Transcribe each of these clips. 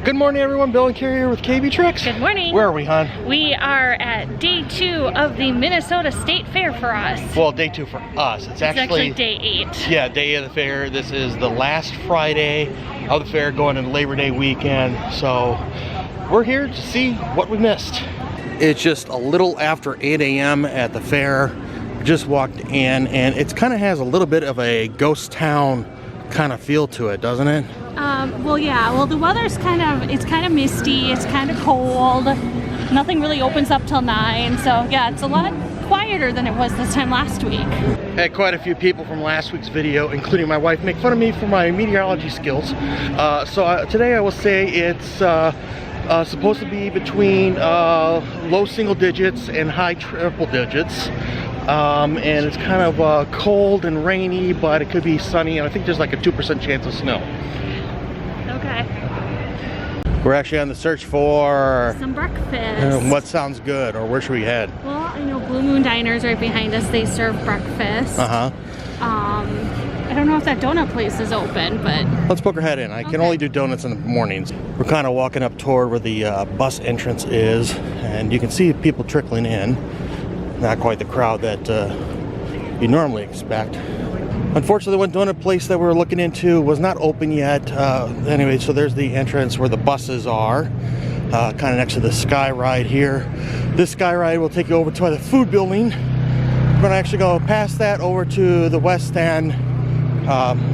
Good morning, everyone. Bill and Carrie here with KB Tricks. Good morning. Where are we, hon? We are at day 2 of the Minnesota State Fair for us. Well, day 2 for us. It's actually day 8. Yeah, day of the fair. This is the last Friday of the fair going into Labor Day weekend. So we're here to see what we missed. It's just a little after 8 a.m. at the fair. Just walked in, and it kind of has a little bit of a ghost town kind of feel to it, doesn't it? Well, the weather's kind of misty, it's kind of cold. Nothing really opens up till 9, so yeah, it's a lot quieter than it was this time last week. Had quite a few people from last week's video, including my wife, make fun of me for my meteorology skills. Today I will say it's supposed to be between low single digits and high triple digits. And it's kind of cold and rainy, but it could be sunny, and I think there's like a 2% chance of snow. Okay. We're actually on the search for some breakfast. What sounds good, or where should we head? Well, I know Blue Moon Diner's right behind us. They serve breakfast. I don't know if that donut place is open, but let's poke our head in. I can only do donuts in the mornings. We're kind of walking up toward where the bus entrance is, and you can see people trickling in. Not quite the crowd that you normally expect. Unfortunately, one donut place that we were looking into was not open yet. Anyway, so there's the entrance where the buses are, kind of next to the Sky Ride here. This Sky Ride will take you over to the food building. We're going to actually go past that over to the West End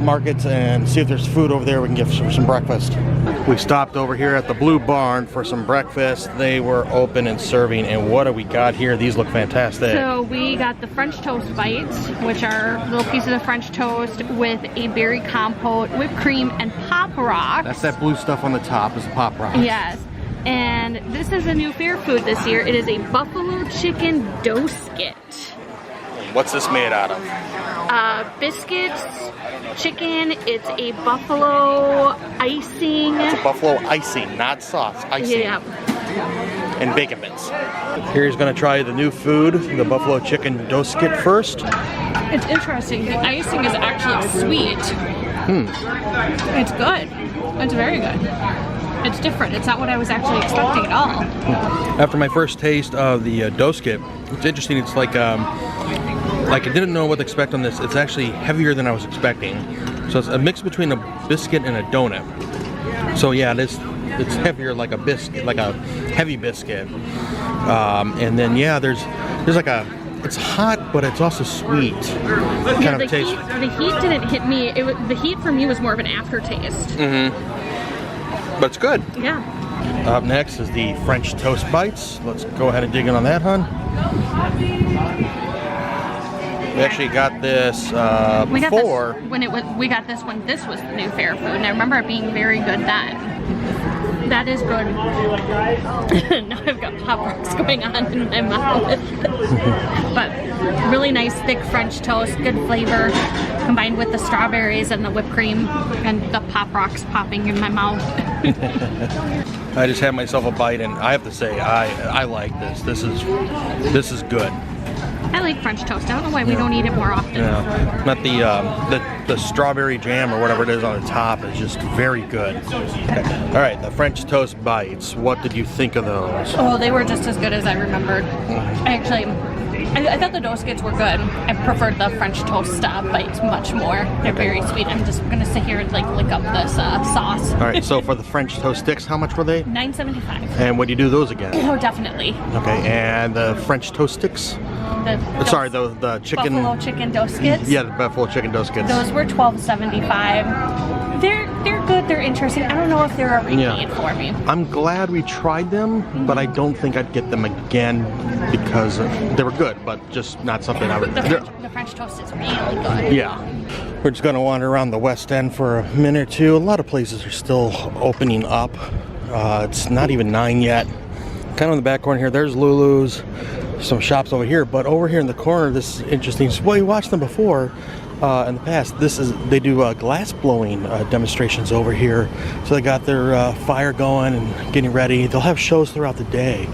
market and see if there's food over there we can get some breakfast. We stopped over here at the Blue Barn for some breakfast. They were open and serving, and what do we got here? These look fantastic. So we got the French toast bites, which are little pieces of French toast with a berry compote, whipped cream, and Pop Rocks. That's that blue stuff on the top is the Pop Rocks. Yes. And this is a new fair food this year. It is a buffalo chicken dough skit. What's this made out of? Biscuits, chicken, it's a buffalo icing. It's a buffalo icing, not sauce, icing. Yeah. And bacon bits. Here's gonna try the new food, the buffalo chicken dough skit first. It's interesting, the icing is actually sweet. It's good, it's very good. It's different, it's not what I was actually expecting at all. After my first taste of the dough skit, it's interesting, it's like I didn't know what to expect on this. It's actually heavier than I was expecting. So it's a mix between a biscuit and a donut. So yeah, it's heavier like a biscuit, like a heavy biscuit. And then yeah, there's like it's hot, but it's also sweet. Kind of taste. The heat didn't hit me. The heat for me was more of an aftertaste. But it's good. Yeah. Up next is the French toast bites. Let's go ahead and dig in on that, hon. We actually got this before. We got this when this was new fair food, and I remember it being very good then. That is good. Now I've got Pop Rocks going on in my mouth. But really nice thick French toast, good flavor, combined with the strawberries and the whipped cream and the Pop Rocks popping in my mouth. I just had myself a bite, and I have to say I like this. This is good. I like French toast. I don't know why we don't eat it more often. Yeah, not the strawberry jam or whatever it is on the top is just very good. Okay. All right, the French toast bites. What did you think of those? Oh, they were just as good as I remembered. I thought the dough skits were good. I preferred the French toast bites much more. They're very sweet. I'm just gonna sit here and like lick up this sauce. All right, so for the French toast sticks, how much were they? $9.75. And would you do those again? Oh, definitely. Okay, and the French toast sticks? The chicken. Buffalo chicken dough skits? Yeah, the buffalo chicken dough skits. Those were $12.75. They're good, they're interesting. I don't know if they're a repeat for me. I'm glad we tried them, but I don't think I'd get them again because they were good, but just not something I would. The French toast is really good. Yeah. We're just gonna wander around the West End for a minute or two. A lot of places are still opening up. It's not even 9 yet. Kind of in the back corner here, there's Lulu's. Some shops over here, but over here in the corner, this is interesting. Well, you watched them before in the past. They do glass blowing demonstrations over here. So they got their fire going and getting ready. They'll have shows throughout the day.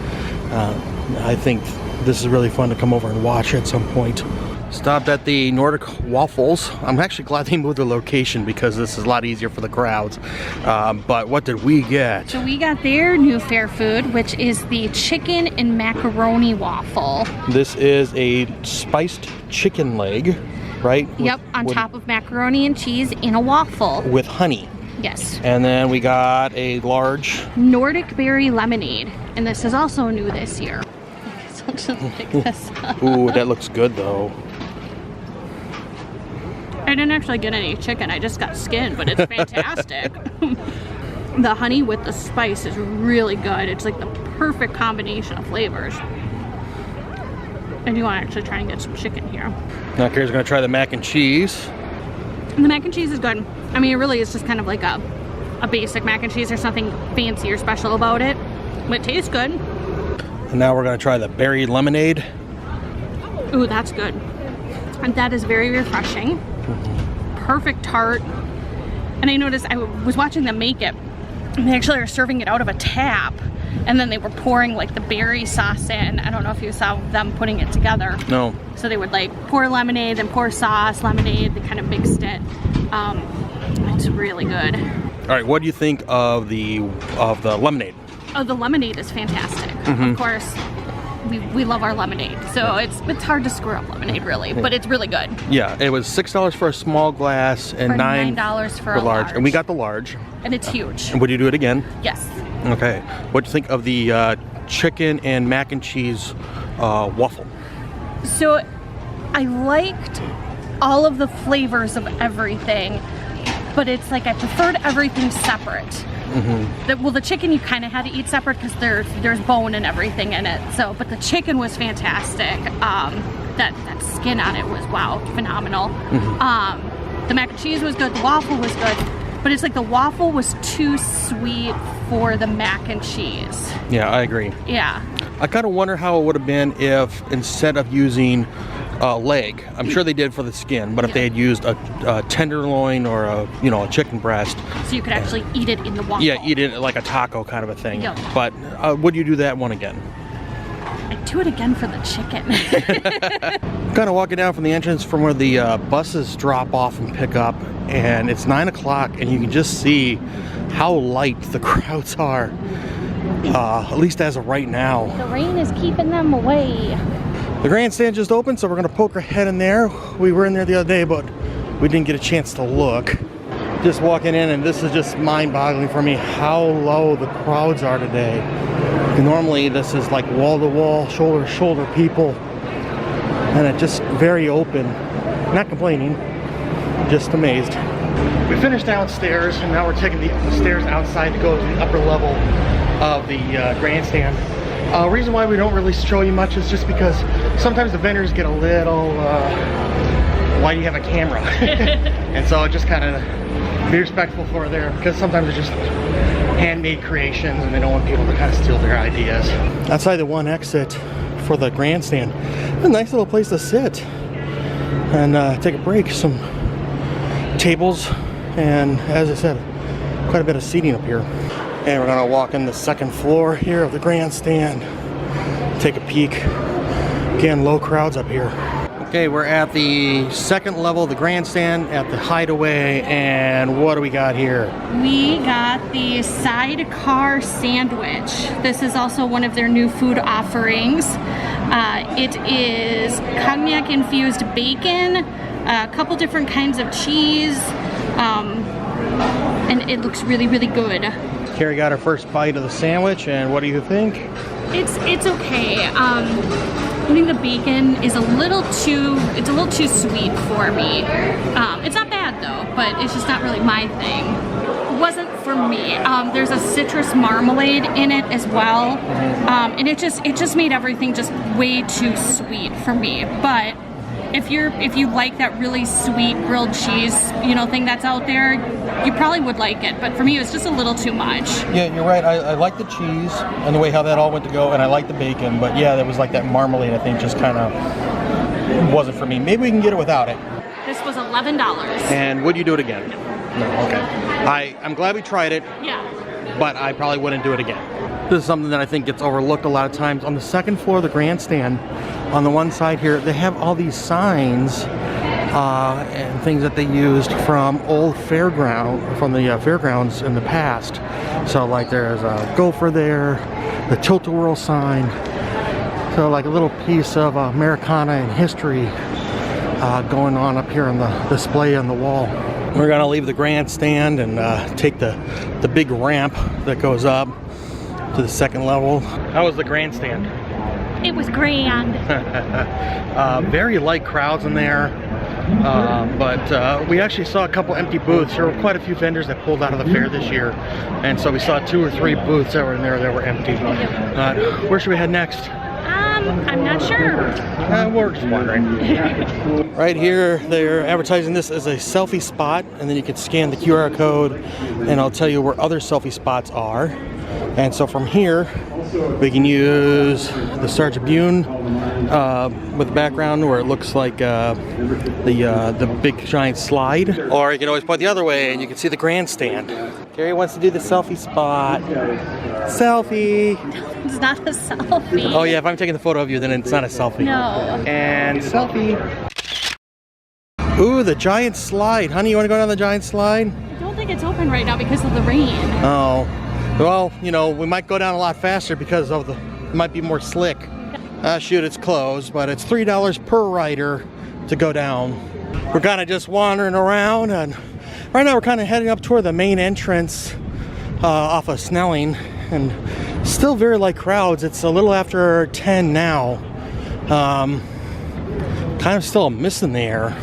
I think this is really fun to come over and watch at some point. Stopped at the Nordic Waffles. I'm actually glad they moved the location because this is a lot easier for the crowds. But what did we get? So we got their new fair food, which is the chicken and macaroni waffle. This is a spiced chicken leg, right? Yep, on top of macaroni and cheese in a waffle. With honey. Yes. And then we got a large Nordic berry lemonade. And this is also new this year. So I'll just pick this up. Ooh, that looks good though. I didn't actually get any chicken, I just got skin, but it's fantastic. The honey with the spice is really good. It's like the perfect combination of flavors. I do want to actually try and get some chicken here. Now Kara's gonna try the mac and cheese. And the mac and cheese is good. I mean, it really is just kind of like a basic mac and cheese. There's nothing fancy or special about it, but it tastes good. And now we're gonna try the berry lemonade. Ooh, that's good. And that is very refreshing. Perfect tart. And I noticed, I was watching them make it, and they actually are serving it out of a tap, and then they were pouring like the berry sauce in. I don't know if you saw them putting it together. No. So they would like pour lemonade, then pour sauce, lemonade, they kind of mixed it. It's really good. All right, what do you think of the lemonade? Oh, the lemonade is fantastic. Of course, we love our lemonade. So it's hard to screw up lemonade really, but it's really good. Yeah, it was $6 for a small glass and For $9 for a large. And we got the large. And it's huge. And would you do it again? Yes. Okay. What do you think of the chicken and mac and cheese waffle? So I liked all of the flavors of everything, but it's like I preferred everything separate. The chicken you kind of had to eat separate because there's bone and everything in it. So, but the chicken was fantastic. That skin on it was, wow, phenomenal. The mac and cheese was good. The waffle was good, but it's like the waffle was too sweet for the mac and cheese. Yeah, I agree. Yeah. I kind of wonder how it would have been if instead of using leg, I'm sure they did for the skin, but if they had used a tenderloin or a chicken breast. So you could actually eat it in the waffle. Yeah, eat it like a taco kind of a thing. Yeah. But would you do that one again? I'd do it again for the chicken. Kind of walking down from the entrance from where the buses drop off and pick up, and it's 9 o'clock, and you can just see how light the crowds are, at least as of right now. The rain is keeping them away. The grandstand just opened, so we're gonna poke our head in there. We were in there the other day, but we didn't get a chance to look. Just walking in, and this is just mind-boggling for me how low the crowds are today. Normally this is like wall-to-wall, shoulder-to-shoulder people, and it's just very open. Not complaining, just amazed. We finished downstairs, and now we're taking the stairs outside to go to the upper level of the grandstand. Reason why we don't really show you much is just because sometimes the vendors get a little, why do you have a camera? And so just kind of be respectful for there, because sometimes it's just handmade creations and they don't want people to kind of steal their ideas. Outside the one exit for the grandstand, a nice little place to sit and take a break. Some tables and, as I said, quite a bit of seating up here. And we're gonna walk in the second floor here of the grandstand, take a peek. Again, low crowds up here. Okay, we're at the second level of the grandstand at the Hideaway, and what do we got here? We got the sidecar sandwich. This is also one of their new food offerings. It is cognac infused bacon, a couple different kinds of cheese, and it looks really, really good. Carrie got her first bite of the sandwich, and what do you think? It's okay. I think the bacon is a little too sweet for me. It's not bad though, but it's just not really my thing. It wasn't for me. There's a citrus marmalade in it as well, and it just made everything just way too sweet for me. But if you like that really sweet grilled cheese, thing that's out there, you probably would like it. But for me, it was just a little too much. Yeah, you're right. I like the cheese and the way how that all went to go, and I like the bacon. But yeah, there was like that marmalade, I think, just kind of wasn't for me. Maybe we can get it without it. This was $11. And would you do it again? No. Okay. I'm glad we tried it. Yeah. But I probably wouldn't do it again. This is something that I think gets overlooked a lot of times. On the second floor of the grandstand, on the one side here, they have all these signs and things that they used from old fairgrounds in the past. So like there's a gopher there, the Tilt-A-Whirl sign. So like a little piece of Americana and history going on up here on the display on the wall. We're gonna leave the grandstand and take the big ramp that goes up to the second level. How was the grandstand? It was grand. Very light crowds in there, but we actually saw a couple empty booths. There were quite a few vendors that pulled out of the fair this year, and so we saw 2 or 3 booths that were in there that were empty. Where should we head next? I'm not sure. We're just wondering. Right here, they're advertising this as a selfie spot, and then you can scan the QR code, and I'll tell you where other selfie spots are. And so from here, we can use the Sergeant Bune with the background where it looks like the big giant slide. Or you can always point the other way and you can see the grandstand. Gary wants to do the selfie spot. Selfie! It's not a selfie. Oh yeah, if I'm taking the photo of you, then it's not a selfie. No. And selfie. Ooh, the giant slide. Honey, you want to go down the giant slide? I don't think it's open right now because of the rain. Oh. Well, you know, we might go down a lot faster because of it might be more slick. Shoot, it's closed, but it's $3 per rider to go down. We're kind of just wandering around, and right now we're kind of heading up toward the main entrance off of Snelling, and still very light crowds. It's a little after 10 now. Kind of still a mist in the air.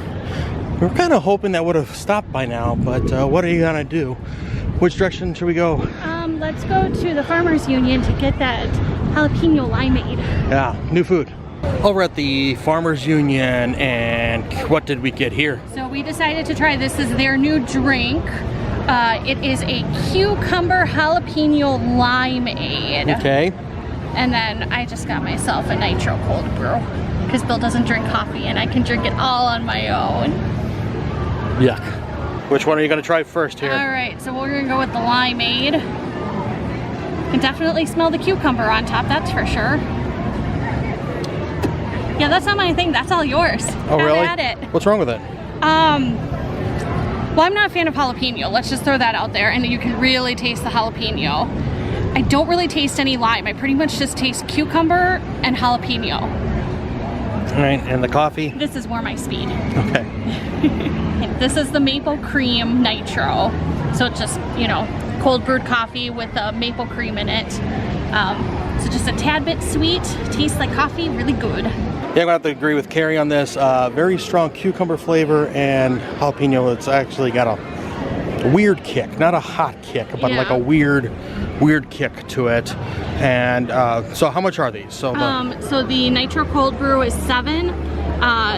We're kind of hoping that would have stopped by now, but what are you gonna do? Which direction should we go? Let's go to the Farmers Union to get that jalapeno limeade. Yeah, new food. Over at the Farmers Union, and what did we get here? So we decided to try this as their new drink. It is a cucumber jalapeno limeade. Okay. And then I just got myself a nitro cold brew because Bill doesn't drink coffee and I can drink it all on my own. Yuck. Which one are you going to try first here? All right, so we're going to go with the limeade. You can definitely smell the cucumber on top, that's for sure. Yeah, that's not my thing, that's all yours. Oh, really? Have at it. What's wrong with it? Well, I'm not a fan of jalapeno. Let's just throw that out there, and you can really taste the jalapeno. I don't really taste any lime. I pretty much just taste cucumber and jalapeno. All right, and the coffee? This is more my speed. Okay. This is the maple cream nitro. So it's just, you know, cold brewed coffee with maple cream in it. So just a tad bit sweet, tastes like coffee, really good. Yeah, I'm gonna have to agree with Carrie on this. Very strong cucumber flavor and jalapeno. It's actually got a weird kick, not a hot kick, but like a weird kick to it. And so how much are these? So the nitro cold brew is $7.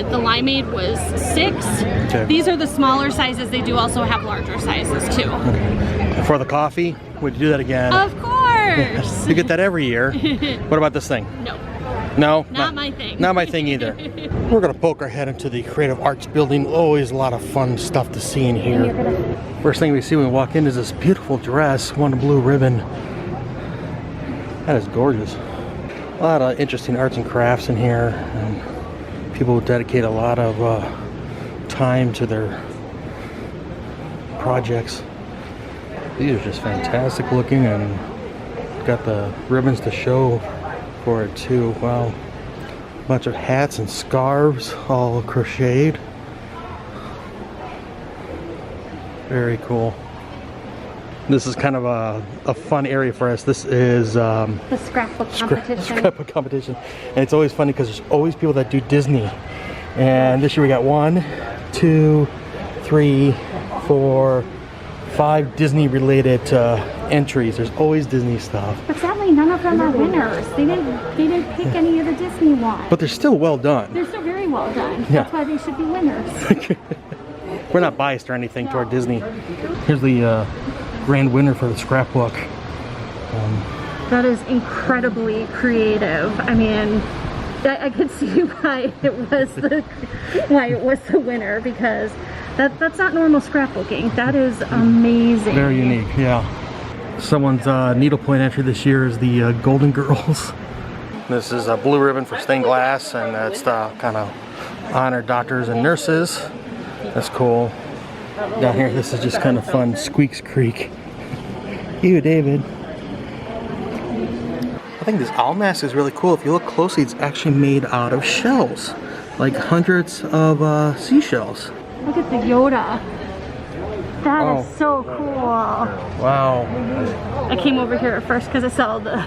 The limeade was $6. Okay. These are the smaller sizes. They do also have larger sizes too. And for the coffee, would you do that again? Of course. You get that every year. What about this thing? No. No? Not my thing. Not my thing either. We're gonna poke our head into the Creative Arts building. Always a lot of fun stuff to see in here. First thing we see when we walk in is this beautiful dress, one blue ribbon. That is gorgeous. A lot of interesting arts and crafts in here. And people dedicate a lot of time to their projects. These are just fantastic looking, and got the ribbons to show for it too. Wow. A bunch of hats and scarves, all crocheted. Very cool. This is kind of a fun area for us. This is the scrapbook competition. Scrapbook competition. And it's always funny because there's always people that do Disney. And this year we got 1, 2, 3, 4, 5 Disney related entries. There's always Disney stuff. But sadly, none of them are winners. They didn't pick any of the Disney ones. But they're still well done. They're still very well done. Yeah. That's why they should be winners. We're not biased or anything toward Disney. Here's the grand winner for the scrapbook. That is incredibly creative. I mean, I could see why it was the winner, because that's not normal scrapbooking. That is amazing. Very unique, yeah. Someone's needlepoint entry this year is the Golden Girls. This is a blue ribbon for stained glass, and that's to kind of honor doctors and nurses. That's cool. Down here, this is just kind of fun. Squeaks Creek. You, David. I think this owl mask is really cool. If you look closely, it's actually made out of shells, like hundreds of seashells. Look at the Yoda. That is Oh. so cool. Wow. I came over here at first because I saw the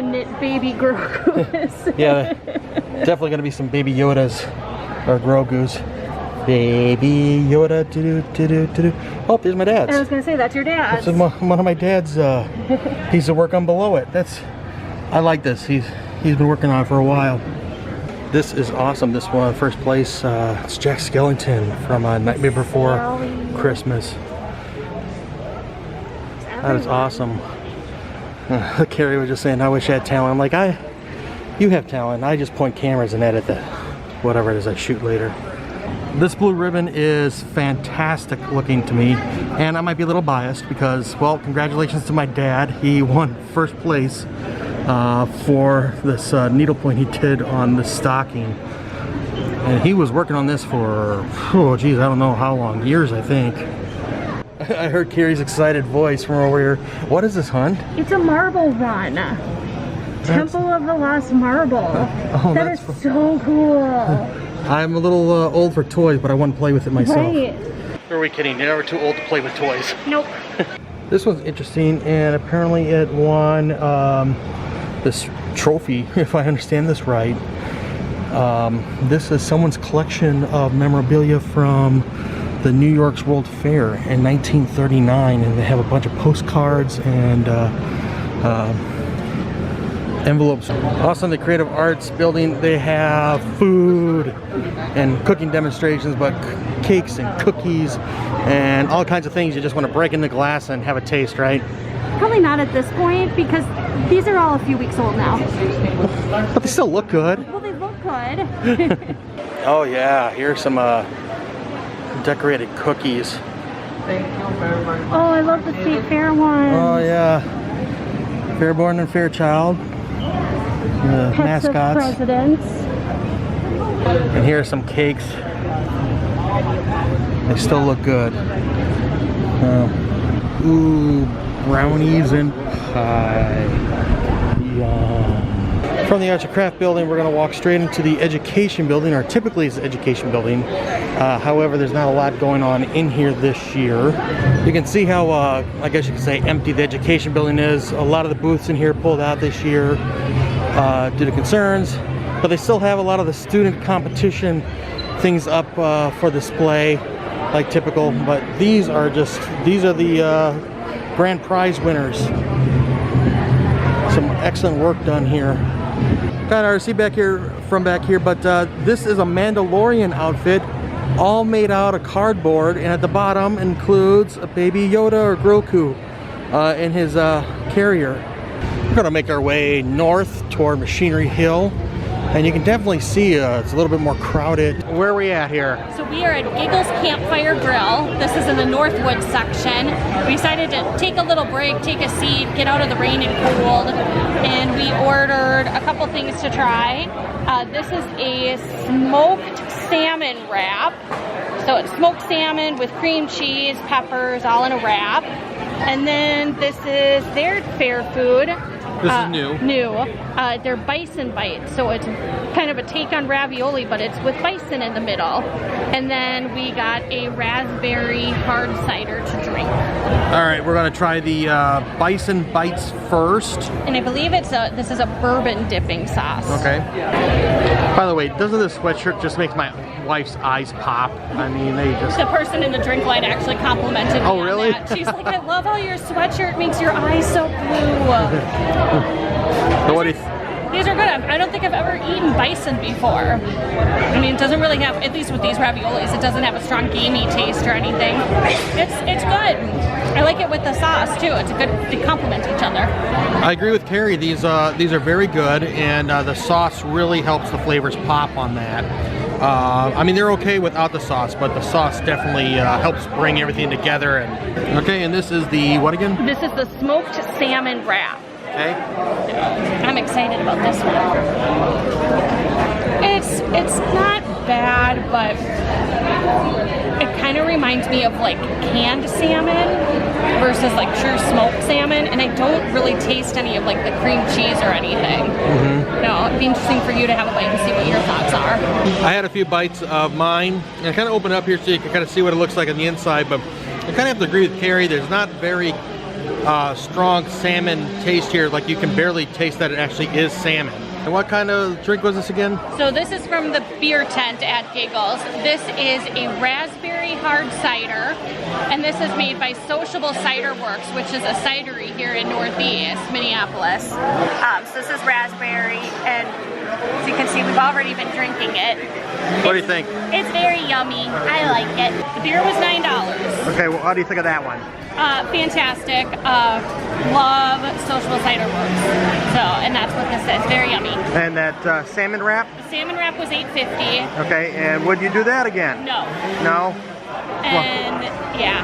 knit baby Grogu's. Yeah, definitely gonna be some baby Yodas or Grogu's. Baby Yoda, do. Oh, there's my dad's. I was gonna say that's your dad's. This is one of my dad's piece of work on below it. I like this. He's been working on it for a while. This is awesome. This one, first place. It's Jack Skellington from Nightmare Before Christmas. That is awesome. Carrie was just saying, I wish I had talent. I'm like, you have talent. I just point cameras and edit the whatever it is I shoot later. This blue ribbon is fantastic looking to me, and I might be a little biased because, well, congratulations to my dad. He won first place for this needlepoint he did on the stocking. And he was working on this for, oh geez, I don't know how long, years I think. I heard Carrie's excited voice from over here. What is this, hunt? It's a marble run. Temple of the Lost Marble. That is so cool. I'm a little old for toys, but I want to play with it myself. Right. Or are we kidding? You're never too old to play with toys. Nope. This one's interesting, and apparently it won this trophy, if I understand this right. This is someone's collection of memorabilia from the New York's World Fair in 1939, and they have a bunch of postcards and envelopes. Also in the Creative Arts building, they have food and cooking demonstrations, but cakes and cookies and all kinds of things you just want to break in the glass and have a taste, right? Probably not at this point because these are all a few weeks old now. But they still look good. Well, they look good. Oh yeah, here's some decorated cookies. Oh, I love the State Fair one. Oh yeah, Fairborn and Fairchild, the Pets mascots. of presidents. And here are some cakes. They still look good. Ooh, brownies and pie. Yum. From the Arts and Craft building, we're going to walk straight into the education building, or typically it's the education building. However, there's not a lot going on in here this year. You can see how, I guess you could say, empty the education building is. A lot of the booths in here pulled out this year due to concerns, but they still have a lot of the student competition things up for display, like typical. But these are the grand prize winners. Some excellent work done here. Kind of hard to see back here, but this is a Mandalorian outfit, all made out of cardboard, and at the bottom includes a baby Yoda or Grogu in his carrier. We're gonna make our way north toward Machinery Hill, and you can definitely see it's a little bit more crowded. Where are we at here? So we are at Giggles Campfire Grill. This is in the Northwood section. We decided to take a little break, take a seat, get out of the rain and cold, and we ordered a couple things to try. This is a smoked salmon wrap. So it's smoked salmon with cream cheese, peppers, all in a wrap. And then this is their fair food. This is new. They're bison bites, so it's kind of a take on ravioli, but it's with bison in the middle. And then we got a raspberry hard cider to drink. All right, we're gonna try the bison bites first. And I believe this is a bourbon dipping sauce. Okay. By the way, doesn't this sweatshirt just make my wife's eyes pop? I mean, they just... The person in the drink line actually complimented me Oh, on really? that. She's like, I love how your sweatshirt makes your eyes so blue. So what do you These are good. I don't think I've ever eaten bison before. I mean, it doesn't really have, at least with these raviolis, it doesn't have a strong gamey taste or anything. It's good. I like it with the sauce too. It's a good, they complement each other. I agree with Carrie. These are very good, and the sauce really helps the flavors pop on that. I mean, they're okay without the sauce, but the sauce definitely helps bring everything together. And okay, and this is the what again? This is the smoked salmon wrap. okay? I'm excited about this one. It's not bad, but it kind of reminds me of like canned salmon versus like true smoked salmon, and I don't really taste any of like the cream cheese or anything. No, it'd be interesting for you to have a bite and see what your thoughts are. I had a few bites of mine, and I kind of open it up here so you can kind of see what it looks like on the inside, but I kind of have to agree with Carrie. There's not very strong salmon taste here. Like you can barely taste that it actually is salmon. And what kind of drink was this again? So this is from the beer tent at Giggles. This is a raspberry hard cider, and this is made by Sociable Cider Works, which is a cidery here in Northeast Minneapolis. So this is raspberry, and as you can see, we've already been drinking it. What do you think? It's very yummy. I like it. The beer was $9. Okay, well, how do you think of that one? Fantastic. Love Sociable Cider Works. So, and that's what this is. Very yummy. And that salmon wrap? The salmon wrap was $8.50. Okay, and would you do that again? No. No? And yeah.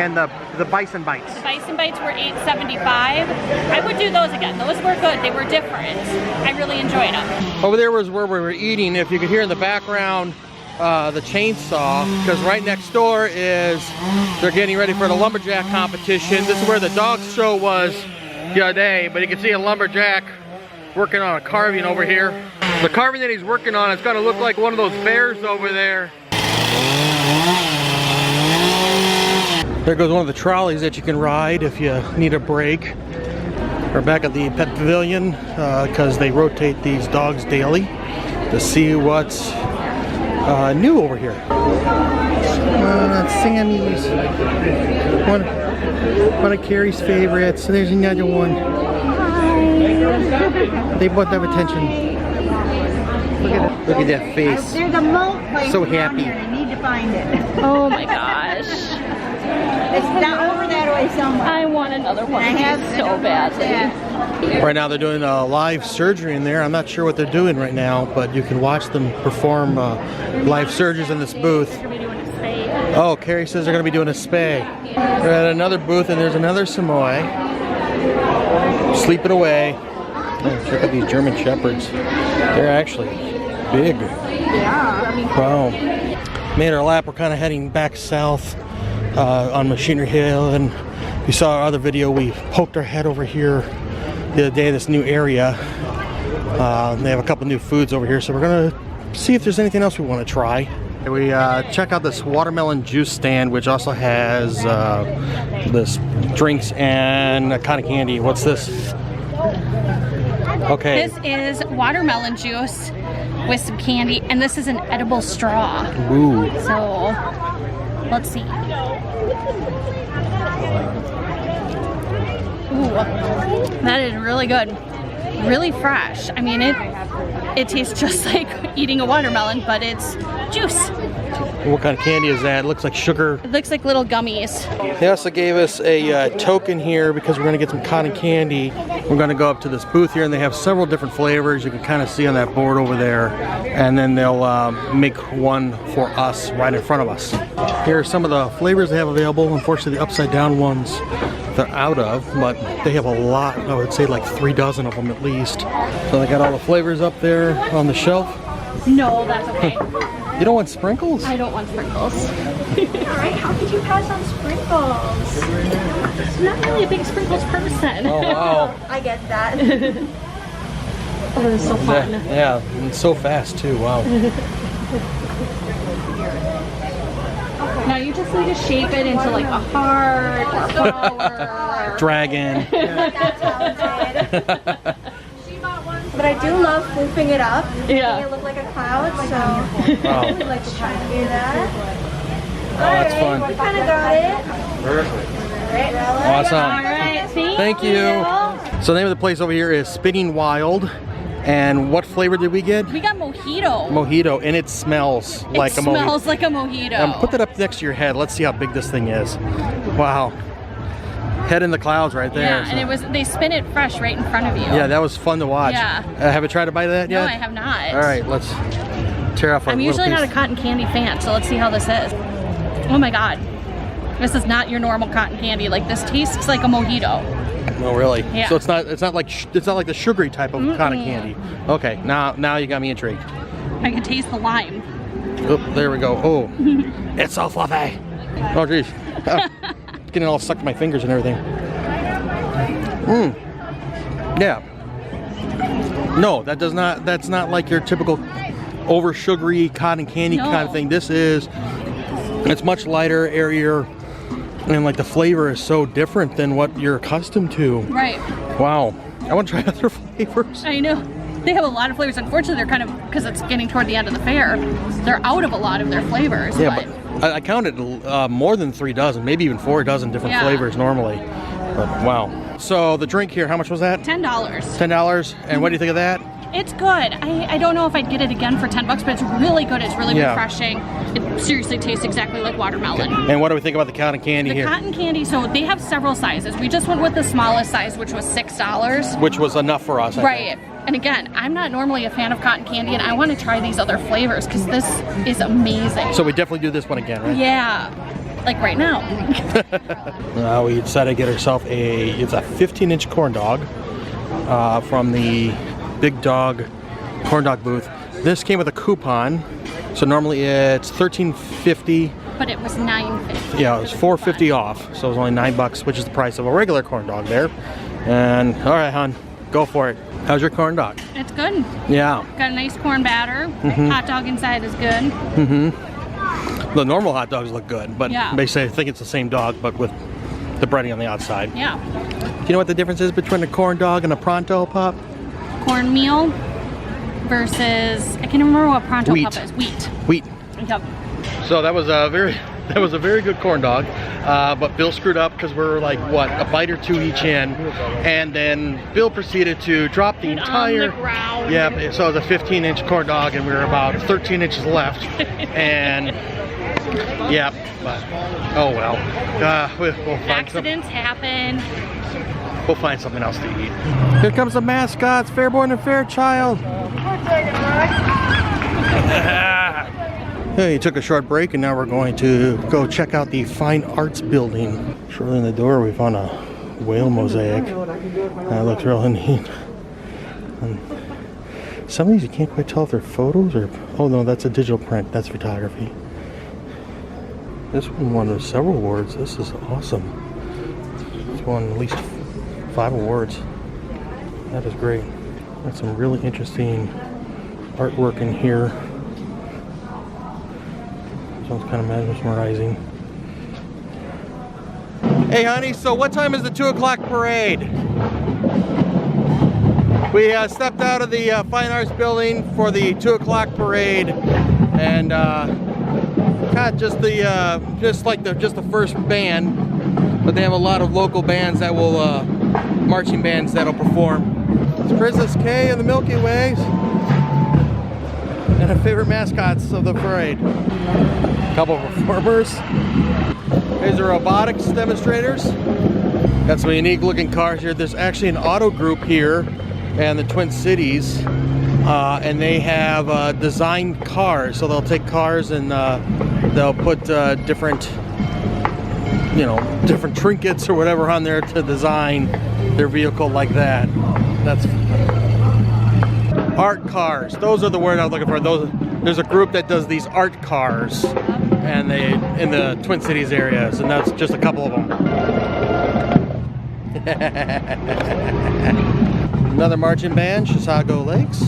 And the bison bites? The bison bites were $8.75. I would do those again. Those were good. They were different. I really enjoyed them. Over there was where we were eating. If you could hear in the background the chainsaw, because right next door is, they're getting ready for the lumberjack competition. This is where the dog show was the other day, but you can see a lumberjack working on a carving over here. The carving that he's working on is going to look like one of those bears over there. There goes one of the trolleys that you can ride if you need a break. We're back at the pet pavilion because they rotate these dogs daily to see what's new over here. That's Sammy's. One of Carrie's favorites. There's another one. They both have attention. Look at that face. There's a moat place So down happy. here. I need to find it. Oh my gosh. It's down over that way somewhere. I want another one I of have these so badly. Right now they're doing a live surgery in there. I'm not sure what they're doing right now, but you can watch them perform live surgeries in this booth. We're gonna be doing a spay. Oh, Carrie says they're going to be doing a spay. They're at another booth, and there's another Samoy sleeping away. Oh, check out these German Shepherds. They're actually big. Yeah. Wow. Made our lap. We're kind of heading back south on Machinery Hill, and you saw our other video. We poked our head over here the other day, this new area. They have a couple new foods over here, so we're going to see if there's anything else we want to try. We check out this watermelon juice stand, which also has this drinks and cotton candy. What's this? Okay. This is watermelon juice with some candy, and this is an edible straw. Ooh. So, let's see. Ooh, that is really good. Really fresh. I mean, it tastes just like eating a watermelon, but it's juice. What kind of candy is that? It looks like sugar. It looks like little gummies. They also gave us a token here because we're going to get some cotton candy. We're going to go up to this booth here, and they have several different flavors. You can kind of see on that board over there. And then they'll make one for us right in front of us. Here are some of the flavors they have available. Unfortunately, the upside down ones they're out of, but they have a lot. I would say like 3 dozen of them at least. So they got all the flavors up there on the shelf. No, that's okay. You don't want sprinkles? I don't want sprinkles. Alright, how could you pass on sprinkles? I'm not really a big sprinkles person. Oh, wow. I get that. Oh, this is so fun. Yeah, and so fast too. Wow. Now you just need to shape it into like a heart or a flower. Dragon. That's talented. But I do love floofing it up. Yeah. Making it look like a cloud, so Wow. I would like to try to do that. Oh, that's fun. We kind of got it. Awesome. All right, Thank you. So the name of the place over here is Spinning Wild. And what flavor did we get? We got mojito. Mojito, and it smells like a mojito. It smells like a mojito. Put that up next to your head. Let's see how big this thing is. Wow. Head in the clouds right there. Yeah, and they spin it fresh right in front of you. Yeah, that was fun to watch. Yeah. Have you tried to buy that yet? No, I have not. All right, let's tear off our I'm little usually piece. not a cotton candy fan, so let's see how this is. Oh my god. This is not your normal cotton candy. Like, this tastes like a mojito. Oh, really? Yeah. So it's not like the sugary type of cotton candy. Okay, now you got me intrigued. I can taste the lime. Oh, there we go. Oh, it's so fluffy. Oh, geez. Getting all stuck to my fingers and everything. Yeah. No, that's not like your typical over sugary cotton candy No. kind of thing. It's much lighter, airier, and like the flavor is so different than what you're accustomed to. Right. Wow. I want to try other flavors. I know. They have a lot of flavors. Unfortunately, they're kind of, because it's getting toward the end of the fair, they're out of a lot of their flavors. Yeah, but I counted more than 3 dozen, maybe even 4 dozen different flavors normally. But wow. So the drink here, how much was that? $10. $10. And what do you think of that? It's good. I don't know if I'd get it again for $10, but it's really good. It's really refreshing. It seriously tastes exactly like watermelon. And what do we think about the cotton candy The here? cotton candy, so they have several sizes. We just went with the smallest size, which was $6. Which was enough for us, I Right. think. And again, I'm not normally a fan of cotton candy, and I want to try these other flavors because this is amazing. So we definitely do this one again, right? Yeah. Like right now. We decided to get ourselves it's a 15-inch corn dog from the Big Dog corn dog booth. This came with a coupon, so normally it's $13.50. But it was $9.50. Yeah, it was $4.50 off, so it was only $9, which is the price of a regular corn dog there. And all right, hon, go for it. How's your corn dog? It's good. Yeah. Got a nice corn batter. Hot dog inside is good. The normal hot dogs look good, but basically I think it's the same dog, but with the breading on the outside. Yeah. Do you know what the difference is between a corn dog and a Pronto Pup? Cornmeal versus, I can't remember what Pronto Wheat. Pup is. Wheat. Wheat. Yep. So that was a very good corn dog, but Bill screwed up because we're like a bite or two each in, and then Bill proceeded to drop the entire. On the ground. Yeah, so it was a 15-inch corn dog, and we were about 13 inches left, and yeah, but oh well. We'll find Accidents happen. We'll find something else to eat. Here comes the mascots, Fairborn and Fairchild. Hey, took a short break and now we're going to go check out the Fine Arts Building. Shortly in the door we found a whale mosaic. That looks really neat. And some of these you can't quite tell if they're photos or... Oh no, that's a digital print. That's photography. This one won several awards. This is awesome. It's won at least 5 awards. That is great. Got some really interesting artwork in here. Sounds kind of mesmerizing. Hey honey, so what time is the 2 o'clock parade? We stepped out of the Fine Arts Building for the 2 o'clock parade, and God, just the first band, but they have a lot of local bands that will marching bands that'll perform. It's Princess Kay and the Milky Ways, and our favorite mascots of the parade. Couple of performers. Here's the robotics demonstrators. Got some unique looking cars here. There's actually an auto group here in the Twin Cities, and they have designed cars. So they'll take cars and they'll put different trinkets or whatever on there to design their vehicle like that. That's art cars. Those are the word I was looking for. There's a group that does these art cars, and they in the Twin Cities areas, and that's just a couple of them. Another marching band, Chisago Lakes.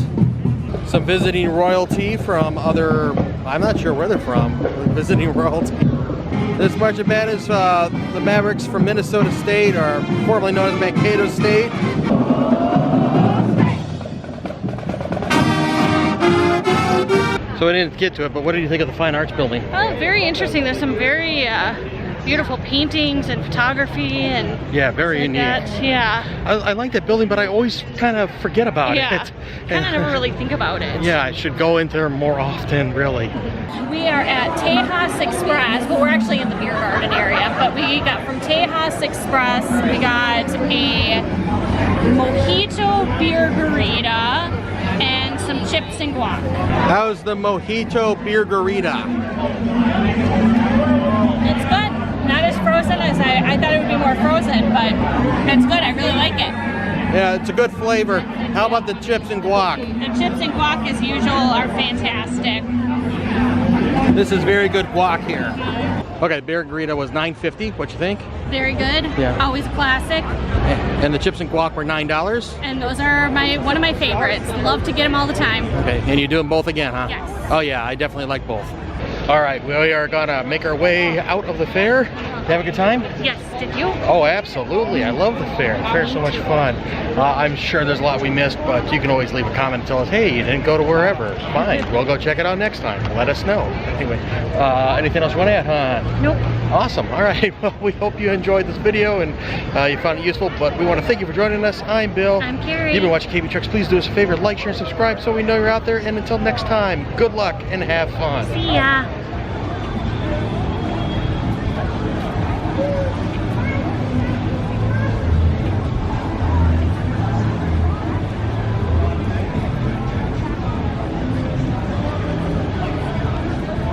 Some visiting royalty from I'm not sure where they're from, visiting royalty. This marching band is the Mavericks from Minnesota State, or formerly known as Mankato State. So we didn't get to it, but what did you think of the Fine Arts Building? Oh, very interesting. There's some very beautiful paintings and photography and very unique. Yeah. I like that building, but I always kind of forget about it. Kind of never really think about it. Yeah, I should go in there more often, really. We are at Tejas Express, but we're actually in the beer garden area. But we got from Tejas Express, we got a mojito beer garita and some chips and guac. How's the mojito beer garita? It's good. Not as frozen as I I thought it would be more frozen, but it's good. I really like it. Yeah, it's a good flavor. How about the chips and guac? The chips and guac, as usual, are fantastic. This is very good guac here. Okay, beer burrito was $9.50. What you think? Very good. Yeah. Always a classic. And the chips and guac were $9. And those are one of my favorites. Love to get them all the time. Okay, and you do them both again, huh? Yes. Oh yeah, I definitely like both. All right, we are gonna make our way out of the fair. Did you have a good time? Yes, did you? Oh, absolutely. I love the fair. The fair's so much fun. I'm sure there's a lot we missed, but you can always leave a comment and tell us, hey, you didn't go to wherever. Fine, we'll go check it out next time. Let us know. Anyway, anything else you want to add, huh? Nope. Awesome. All right. Well, we hope you enjoyed this video and you found it useful, but we want to thank you for joining us. I'm Bill. I'm Carrie. You've been watching KB Trucks. Please do us a favor, like, share, and subscribe so we know you're out there. And until next time, good luck and have fun. See ya.